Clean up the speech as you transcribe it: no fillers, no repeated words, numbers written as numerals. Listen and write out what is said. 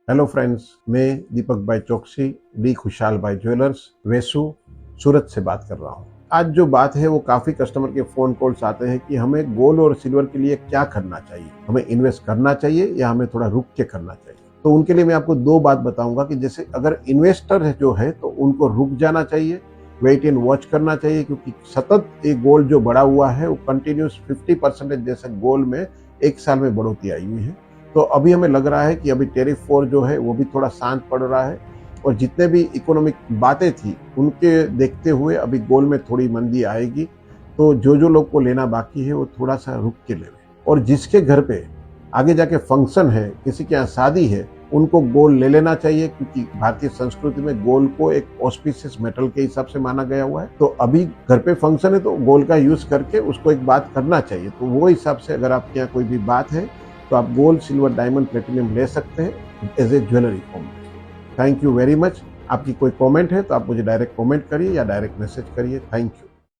Hello friends, मैं दीपक भाई चौकसी डी खुशहाल भाई ज्वेलर्स वेसू सूरत से बात कर रहा हूँ। आज जो बात है वो काफ़ी कस्टमर के फ़ोन कॉल्स आते हैं कि हमें गोल्ड और सिल्वर के लिए क्या करना चाहिए, हमें इन्वेस्ट करना चाहिए या हमें थोड़ा रुक के करना चाहिए। तो उनके लिए मैं आपको दो बात बताऊंगा कि जैसे अगर इन्वेस्टर है जो है तो उनको रुक जाना चाहिए, वेट एंड वॉच करना चाहिए, क्योंकि सतत एक गोल्ड जो बढ़ा हुआ है वो कंटिन्यूस 50% जैसे गोल्ड में एक साल में बढ़ोतरी आई हुई है। तो अभी हमें लग रहा है कि अभी टेरिफ वॉर जो है वो भी थोड़ा शांत पड़ रहा है और जितने भी इकोनॉमिक बातें थी उनके देखते हुए अभी गोल्ड में थोड़ी मंदी आएगी। तो जो जो लोग को लेना बाकी है वो थोड़ा सा रुक के ले, और जिसके घर पे आगे जाके फंक्शन है, किसी के यहाँ शादी है, उनको गोल्ड ले लेना चाहिए, क्योंकि भारतीय संस्कृति में गोल्ड को एक ऑस्पिशियस मेटल के हिसाब से माना गया हुआ है। तो अभी घर पे फंक्शन है तो गोल्ड का यूज करके उसको एक बात करना चाहिए। तो वो हिसाब से अगर आपके यहाँ कोई भी बात है तो आप गोल्ड, सिल्वर, डायमंड, प्लेटिनियम ले सकते हैं as a jewellery form. Thank you very much. आपकी कोई कमेंट है तो आप मुझे डायरेक्ट कमेंट करिए या डायरेक्ट मैसेज करिए। Thank you.